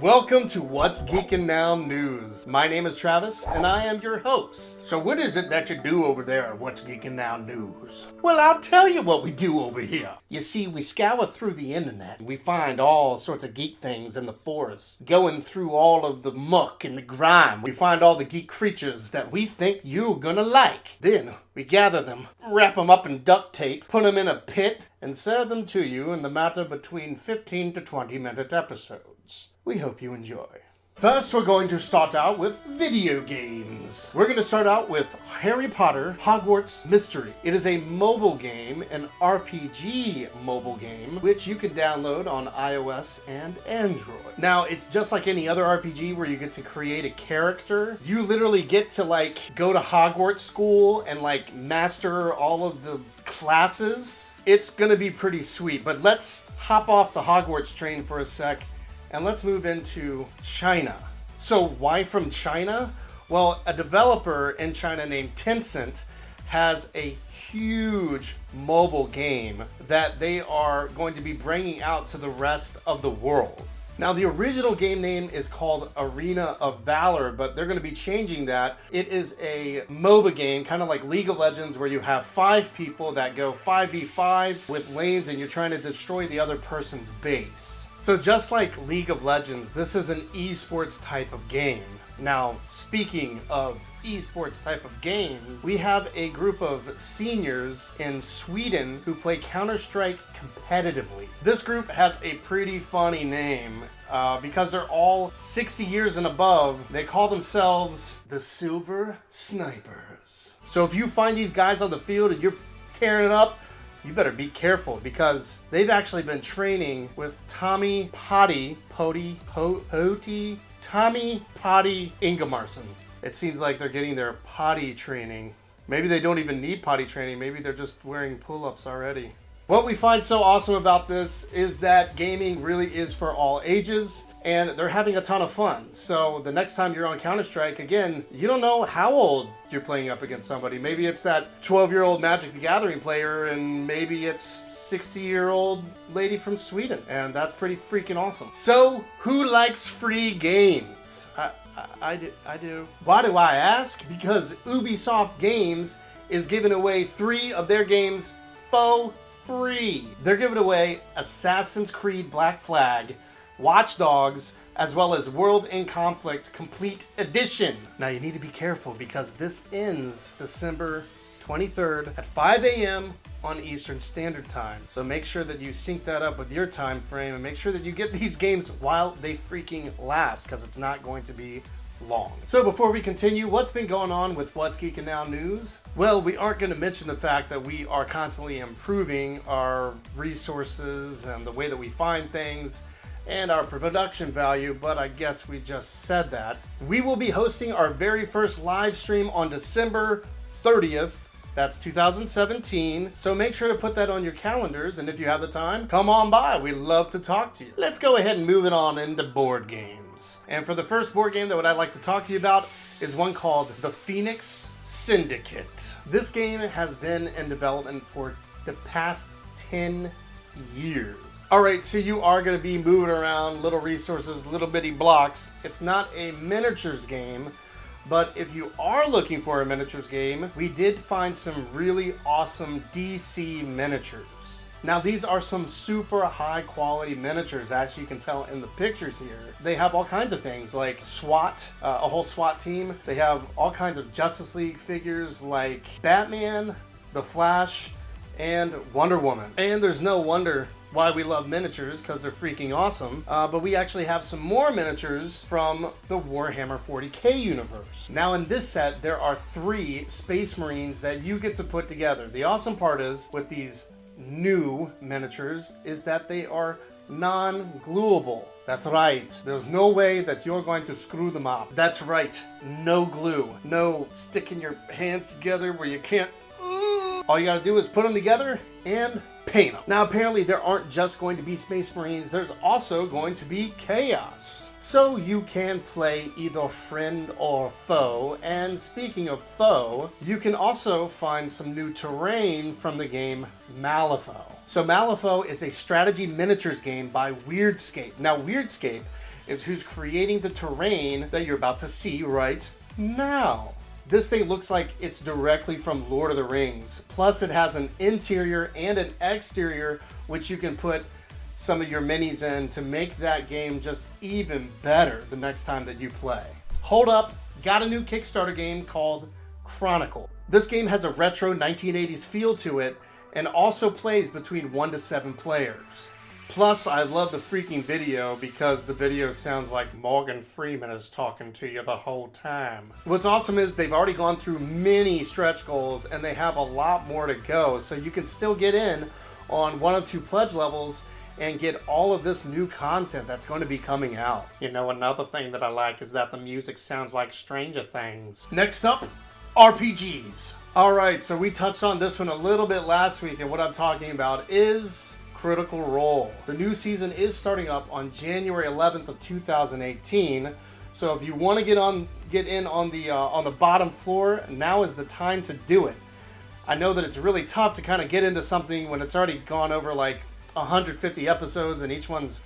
Welcome to What's Geekin Now News. My name is Travis, and I am your host. So what is it that you do over there at What's Geekin Now News? Well, I'll tell you what we do over here. You see, we scour through the internet. We find all sorts of geek things in the forest, going through all of the muck and the grime. We find all the geek creatures that we think you're gonna like. Then we gather them, wrap them up in duct tape, put them in a pit, and serve them to you in the matter between 15 to 20-minute episodes. We hope you enjoy. First, we're going to start out with video games. We're going to start out with Harry Potter Hogwarts Mystery. It is a mobile game, an RPG mobile game, which you can download on iOS and Android. Now, it's just like any other RPG where you get to create a character. You literally get to go to Hogwarts school and master all of the classes. It's going to be pretty sweet, but let's hop off the Hogwarts train for a sec. And let's move into China. So why from China? Well, a developer in China named Tencent has a huge mobile game that they are going to be bringing out to the rest of the world. Now, the original game name is called Arena of Valor, but they're going to be changing that. It is a MOBA game, kind of like League of Legends, where you have 5 people that go 5v5 with lanes and you're trying to destroy the other person's base. So just like League of Legends, this is an esports type of game. Now, speaking of esports type of game, we have a group of seniors in Sweden who play Counter-Strike competitively. This group has a pretty funny name because they're all 60 years and above. They call themselves the Silver Snipers. So if you find these guys on the field and you're tearing it up, you better be careful because they've actually been training with Tommy Potty Ingemarsson. It seems like they're getting their potty training. Maybe they don't even need potty training. Maybe they're just wearing pull-ups already. What we find so awesome about this is that gaming really is for all ages, and they're having a ton of fun. So the next time you're on Counter-Strike, again, you don't know how old you're playing up against somebody. Maybe it's that 12-year-old Magic the Gathering player, and maybe it's 60-year-old lady from Sweden, and that's pretty freaking awesome. So who likes free games? I do. Why do I ask? Because Ubisoft Games is giving away 3 of their games for free. They're giving away Assassin's Creed Black Flag, Watch Dogs, as well as World in Conflict Complete Edition. Now you need to be careful because this ends December 23rd at 5 a.m. on Eastern Standard Time. So make sure that you sync that up with your time frame and make sure that you get these games while they freaking last, because it's not going to be long. So before we continue, what's been going on with What's Geekin Now News? Well, we aren't going to mention the fact that we are constantly improving our resources and the way that we find things and our production value, but I guess we just said that. We will be hosting our very first live stream on December 30th. That's 2017. So make sure to put that on your calendars, and if you have the time, come on by. We'd love to talk to you. Let's go ahead and move it on into board games. And for the first board game that what I'd like to talk to you about is one called the Pheonix Syndicate. This game has been in development for the past 10 years. Alright, so you are going to be moving around little resources, little bitty blocks. It's not a miniatures game, but if you are looking for a miniatures game, we did find some really awesome DC miniatures. Now these are some super high quality miniatures, as you can tell in the pictures here. They have all kinds of things like SWAT, a whole SWAT team. They have all kinds of Justice League figures like Batman, The Flash, and Wonder Woman. And there's no wonder why we love miniatures, because they're freaking awesome. But we actually have some more miniatures from the Warhammer 40k universe. Now in this set, there are 3 Space Marines that you get to put together. The awesome part is, with these new miniatures, is that they are non-gluable. That's right. There's no way that you're going to screw them up. That's right. No glue. No sticking your hands together where you can't. All you gotta do is put them together and paint them. Now apparently there aren't just going to be Space Marines, there's also going to be Chaos. So you can play either friend or foe, and speaking of foe, you can also find some new terrain from the game Malifaux. So Malifaux is a strategy miniatures game by Wyrdscapes. Now Wyrdscapes is who's creating the terrain that you're about to see right now. This thing looks like it's directly from Lord of the Rings. Plus it has an interior and an exterior which you can put some of your minis in to make that game just even better the next time that you play. Hold up, got a new Kickstarter game called Chronicle. This game has a retro 1980s feel to it and also plays between 1 to 7 players. Plus, I love the freaking video because the video sounds like Morgan Freeman is talking to you the whole time. What's awesome is they've already gone through many stretch goals and they have a lot more to go, so you can still get in on 1 of 2 pledge levels and get all of this new content that's going to be coming out. You know, another thing that I like is that the music sounds like Stranger Things. Next up, RPGs. Alright, so we touched on this one a little bit last week, and what I'm talking about is Critical Role. The new season is starting up on January 11th of 2018. So if you want to get in on the bottom floor, now is the time to do it. I know that it's really tough to kind of get into something when it's already gone over like 150 episodes and each one's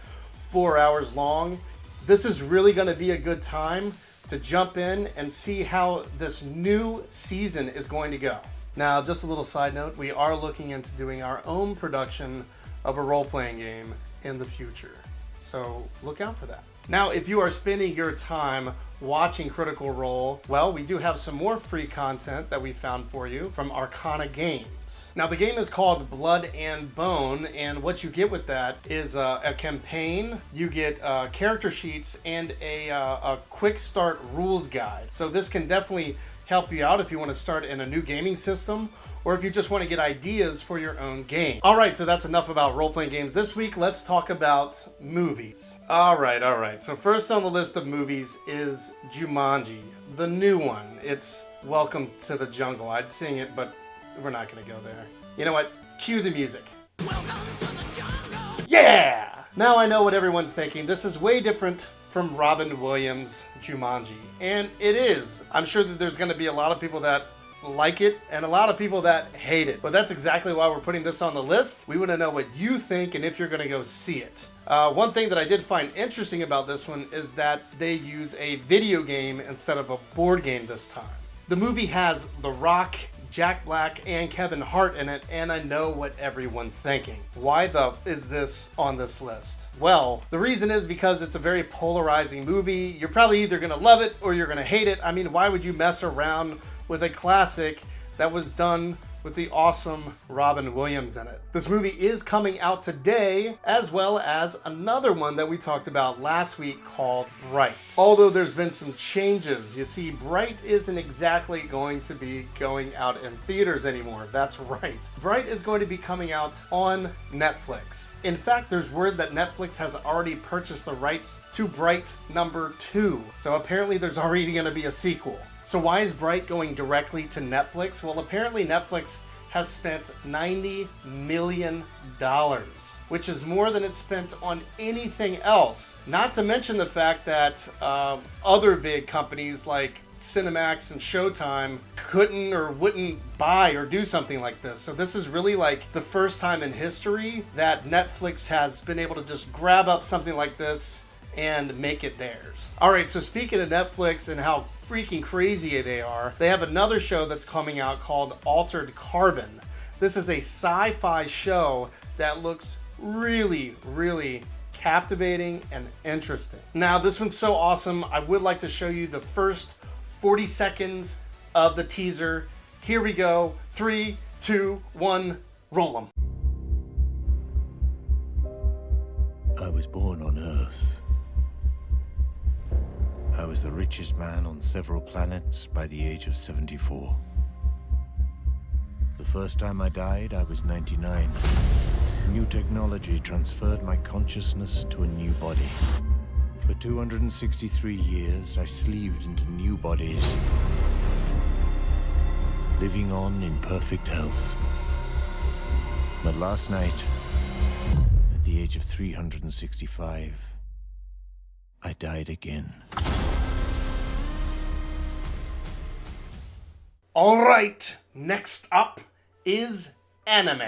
4 hours long. This is really going to be a good time to jump in and see how this new season is going to go. Now, just a little side note, we are looking into doing our own production of a role-playing game in the future. So look out for that. Now, if you are spending your time watching Critical Role, well, we do have some more free content that we found for you from Arcana Games. Now, the game is called Blood and Bone, and what you get with that is a campaign, you get character sheets, and a quick start rules guide. So this can definitely help you out if you want to start in a new gaming system, or if you just want to get ideas for your own game. Alright, so that's enough about role-playing games. This week, let's talk about movies. Alright. So first on the list of movies is Jumanji, the new one. It's Welcome to the Jungle. I'd sing it, but we're not going to go there. You know what? Cue the music. Welcome to the jungle! Yeah! Now I know what everyone's thinking. This is way different from Robin Williams' Jumanji. And it is. I'm sure that there's going to be a lot of people that like it and a lot of people that hate it. But that's exactly why we're putting this on the list. We want to know what you think and if you're going to go see it. One thing that I did find interesting about this one is that they use a video game instead of a board game this time. The movie has The Rock, Jack Black, and Kevin Hart in it, and I know what everyone's thinking. Why is this on this list? Well, the reason is because it's a very polarizing movie. You're probably either gonna love it or you're gonna hate it. I mean, why would you mess around with a classic that was done with the awesome Robin Williams in it? This movie is coming out today, as well as another one that we talked about last week called Bright. Although there's been some changes. You see, Bright isn't exactly going to be going out in theaters anymore. That's right. Bright is going to be coming out on Netflix. In fact, there's word that Netflix has already purchased the rights to Bright number 2. So apparently there's already going to be a sequel. So why is Bright going directly to Netflix? Well, apparently Netflix has spent $90 million, which is more than it spent on anything else. Not to mention the fact that other big companies like Cinemax and Showtime couldn't or wouldn't buy or do something like this. So this is really like the first time in history that Netflix has been able to just grab up something like this and make it theirs. Alright, so speaking of Netflix and how freaking crazy they are, they have another show that's coming out called Altered Carbon. This is a sci-fi show that looks really, really captivating and interesting. Now, this one's so awesome, I would like to show you the first 40 seconds of the teaser. Here we go. 3, 2, 1, roll them. I was born on Earth. I was the richest man on several planets by the age of 74. The first time I died, I was 99. New technology transferred my consciousness to a new body. For 263 years, I sleeved into new bodies, living on in perfect health. But last night, at the age of 365, I died again. Alright, next up is anime.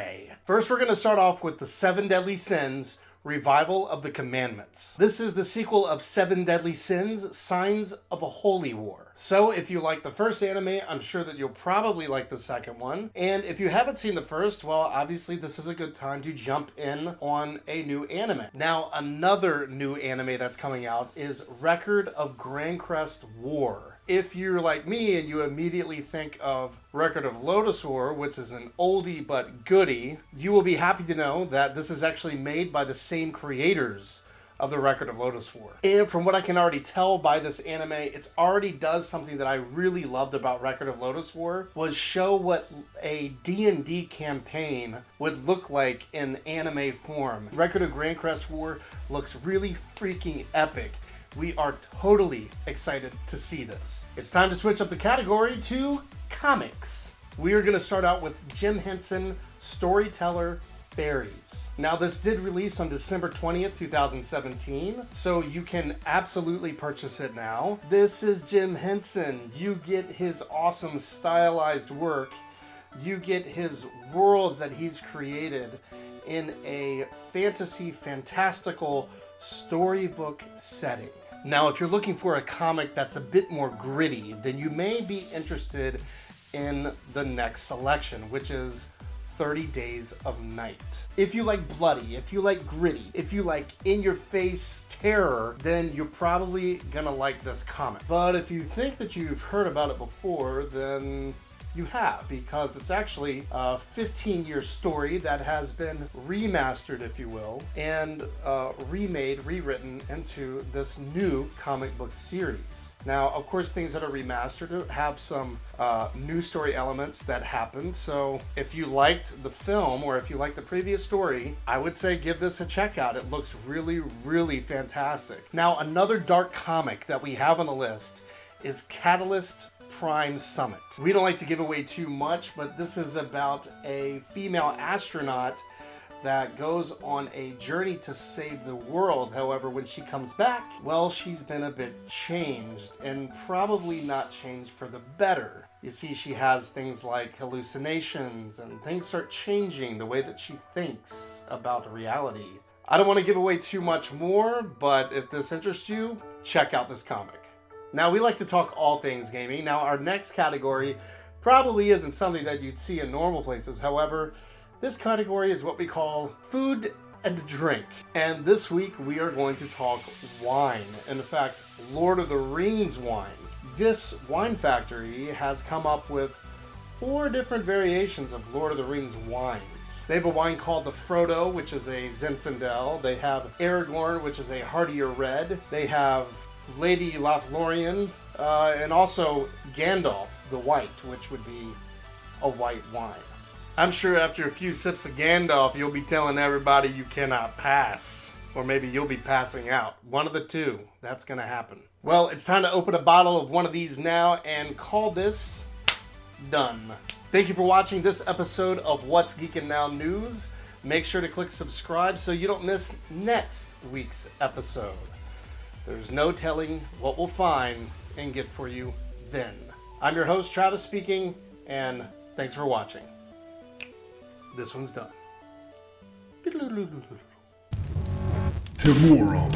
First, we're going to start off with the 7 Deadly Sins Revival of the Commandments. This is the sequel of Seven Deadly Sins, Signs of a Holy War. So if you like the first anime, I'm sure that you'll probably like the second one. And if you haven't seen the first, well, obviously this is a good time to jump in on a new anime. Now, another new anime that's coming out is Record of Grancrest War. If you're like me and you immediately think of Record of Lodoss War, which is an oldie but goodie, you will be happy to know that this is actually made by the same creators of the Record of Lodoss War. And from what I can already tell by this anime, it already does something that I really loved about Record of Lodoss War, was show what a D&D campaign would look like in anime form. Record of Grancrest War looks really freaking epic. We are totally excited to see this. It's time to switch up the category to comics. We are going to start out with Jim Henson, Storyteller Fairies. Now, this did release on December 20th, 2017, so you can absolutely purchase it now. This is Jim Henson. You get his awesome stylized work. You get his worlds that he's created in a fantasy, fantastical storybook setting. Now, if you're looking for a comic that's a bit more gritty, then you may be interested in the next selection, which is 30 Days of Night. If you like bloody, if you like gritty, if you like in-your-face terror, then you're probably gonna like this comic. But if you think that you've heard about it before, then you have, because it's actually a 15-year story that has been remastered, if you will, and rewritten into this new comic book series. Now, of course, things that are remastered have some new story elements that happen, so if you liked the film or if you liked the previous story, I would say give this a check out. It looks really, really fantastic. Now, another dark comic that we have on the list is Catalyst Prime Summit. We don't like to give away too much, but this is about a female astronaut that goes on a journey to save the world. However, when she comes back, well, she's been a bit changed, and probably not changed for the better. You see, she has things like hallucinations, and things start changing the way that she thinks about reality. I don't want to give away too much more, but if this interests you, check out this comic. Now, we like to talk all things gaming. Now, our next category probably isn't something that you'd see in normal places. However, this category is what we call food and drink. And this week, we are going to talk wine. In fact, Lord of the Rings wine. This wine factory has come up with 4 different variations of Lord of the Rings wines. They have a wine called the Frodo, which is a Zinfandel. They have Aragorn, which is a heartier red. They have Lady Lothlorien, and also Gandalf the White, which would be a white wine. I'm sure after a few sips of Gandalf, you'll be telling everybody you cannot pass. Or maybe you'll be passing out. One of the two. That's going to happen. Well, it's time to open a bottle of one of these now and call this done. Thank you for watching this episode of What's Geekin Now News. Make sure to click subscribe so you don't miss next week's episode. There's no telling what we'll find and get for you then. I'm your host, Travis speaking, and thanks for watching. This one's done. TIMORUM.